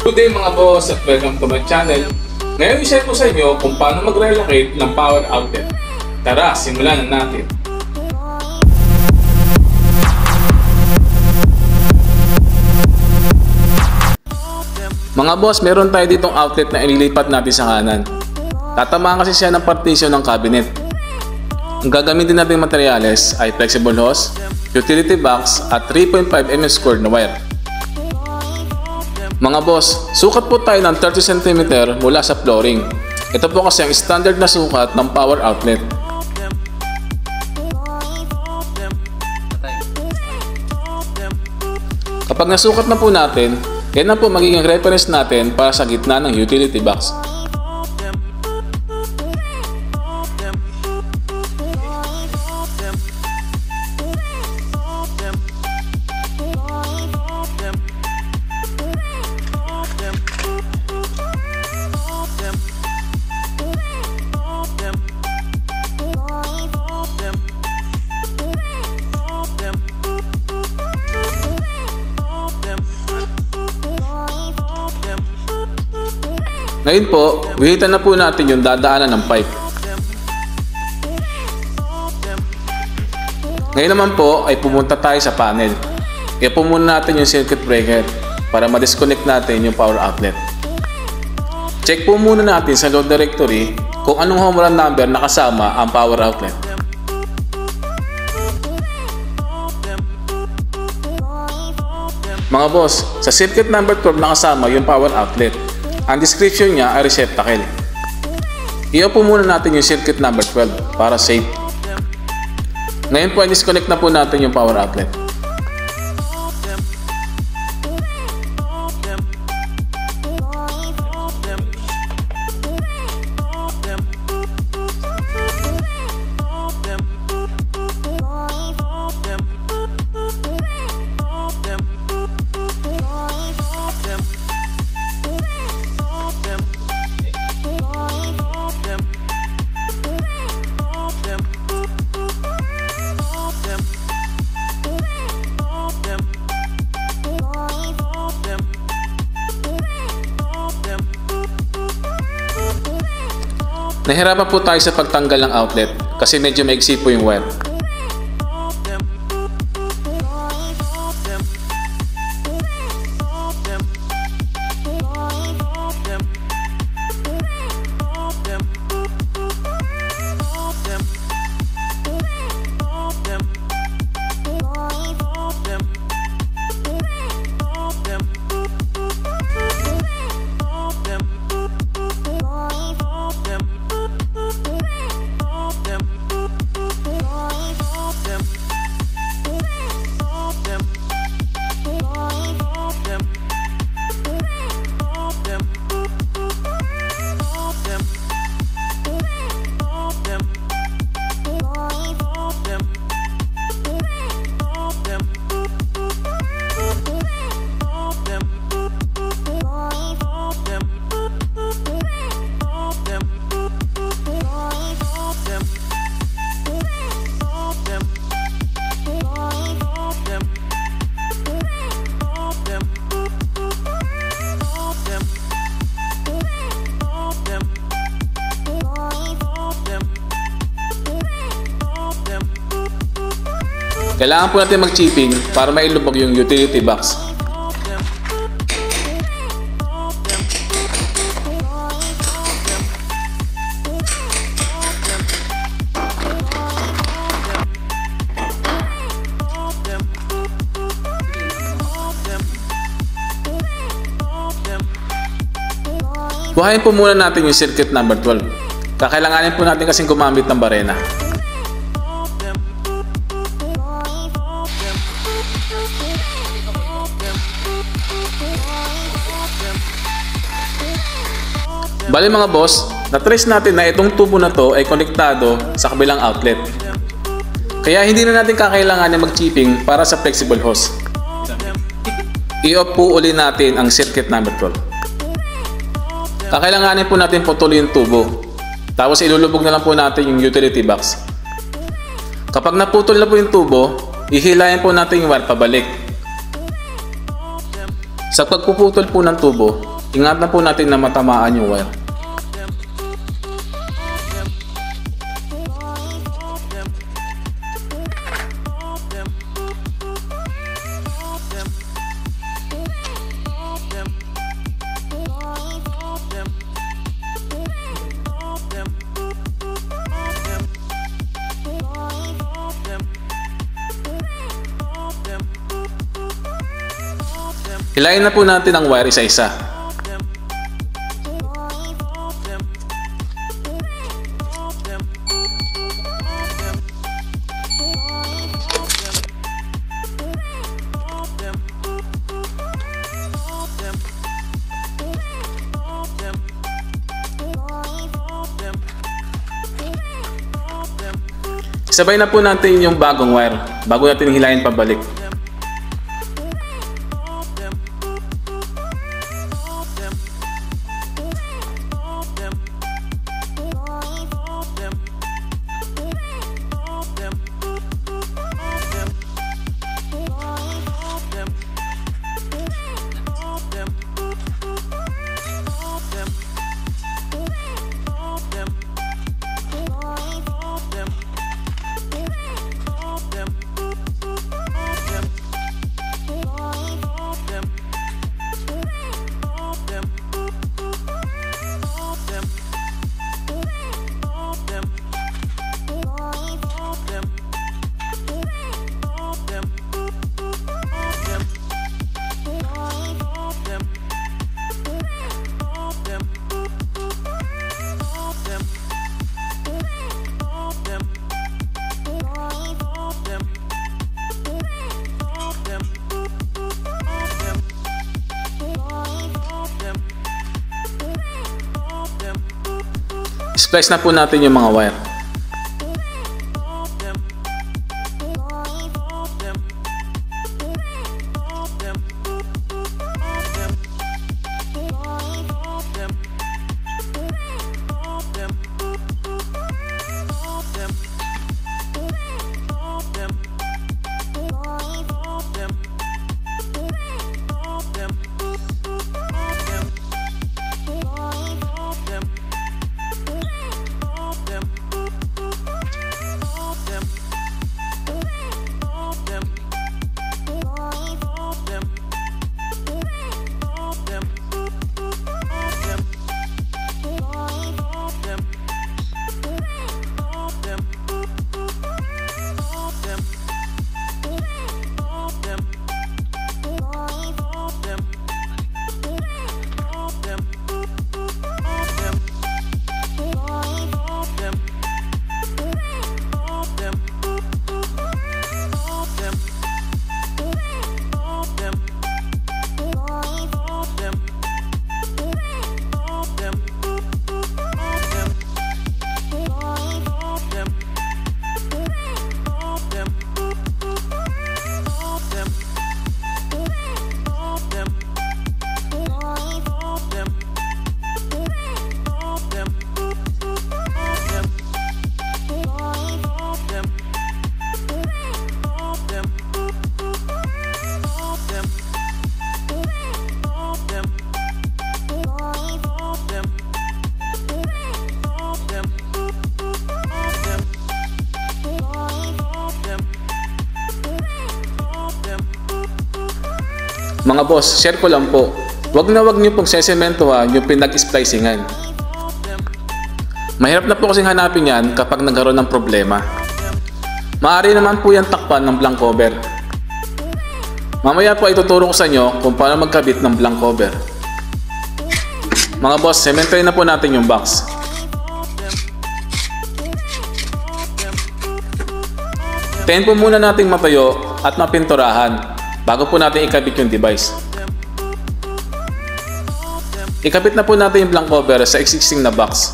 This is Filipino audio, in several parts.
Good day mga boss at welcome to my channel. Ngayon i-share ko sa inyo kung paano mag-relocate ng power outlet. Tara, simulan na natin. Mga boss, meron tayo ditong outlet na ililipat natin sa kanan. Tatamaan kasi siya ng partition ng cabinet. Ang gagamitin natin materyales ay flexible hose, utility box at 3.5 mm squared na wire. Mga boss, sukat po tayo ng 30 cm mula sa flooring. Ito po kasi ang standard na sukat ng power outlet. Kapag nasukat na po natin, yan na po magiging reference natin para sa gitna ng utility box. Ngayon po, wihitan na po natin yung dadaanan ng pipe. Ngayon naman po ay pumunta tayo sa panel. I-po muna natin yung circuit breaker para ma-disconnect natin yung power outlet. Check po muna natin sa load directory kung anong home run number nakasama ang power outlet. Mga boss, sa circuit number 12 nakasama yung power outlet. Ang description niya ay receptacle. I-open muna natin yung circuit number 12 para safe. Ngayon po ay disconnect na po natin yung power outlet. Nahirapan po tayo sa pagtanggal ng outlet kasi medyo maigsi po yung wire. Kailangan po natin mag-chipping para mailubog yung utility box. Buhayin po muna natin yung circuit number 12. Kakailanganin po natin kasing gumamit ng barena. Bali mga boss, na-trace natin na itong tubo na to ay konektado sa kabilang outlet. Kaya hindi na natin kakailanganin mag-chipping para sa flexible hose. I-off po uli natin ang circuit number 12. Kakailanganin po natin putulin yung tubo. Tapos ilulubog na lang po natin yung utility box. Kapag naputol na po yung tubo, ihilayan po natin yung wire pabalik. Sa pagpuputol po ng tubo, Ingatan po natin na matamaan yung wire. Hilayin na po natin ang wire isa-isa. Sabay na po natin yung bagong wire bago natin hilayin pabalik. Splice na po natin yung mga wire. Mga boss, share ko lang po. Wag niyo pong sesementohan yung pinag-splicingan. Mahirap na po kasing hanapin yan kapag nagkaroon ng problema. Maaari naman po yan takpan ng blank cover. Mamaya po ay tuturo ko sa inyo kung paano magkabit ng blank cover. Mga boss, sementohin na po natin yung box. Tayin po muna nating matayo at mapinturahan bago po natin ikabit yung device. Ikabit na po natin yung blank cover sa existing na box.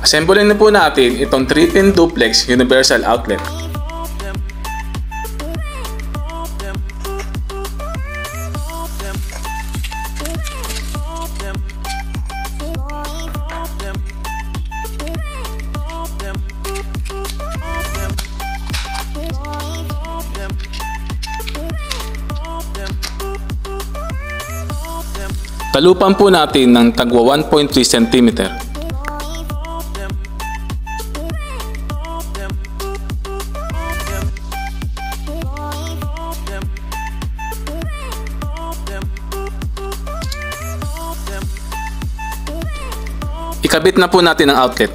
Assemblein na po natin itong 3-pin duplex universal outlet. Talupan po natin ng tagwa 1.3 cm. Ikabit na po natin ang outlet.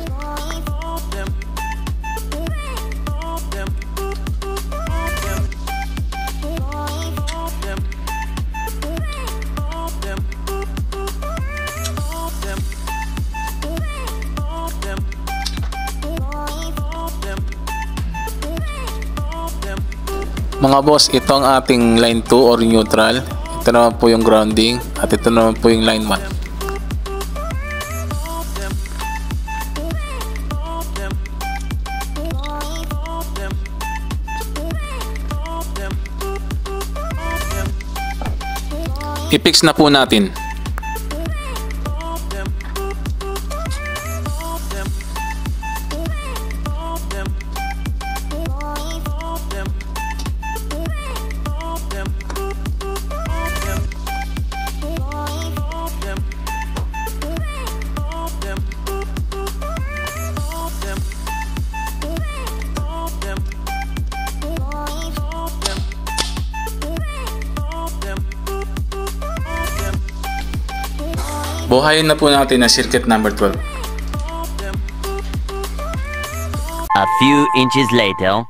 Mga boss, ito ang ating line 2 or neutral. Ito naman po yung grounding at ito naman po yung line 1. I-fix na po natin. Buhayin na po natin ang circuit number 12. A few inches later.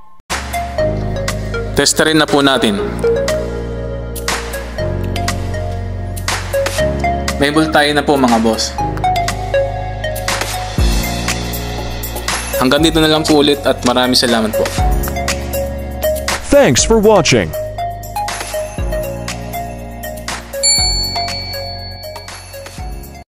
Testerin na po natin. May voltahe na po mga boss. Hanggang dito na lang po ulit at maraming salamat po. Thanks for watching.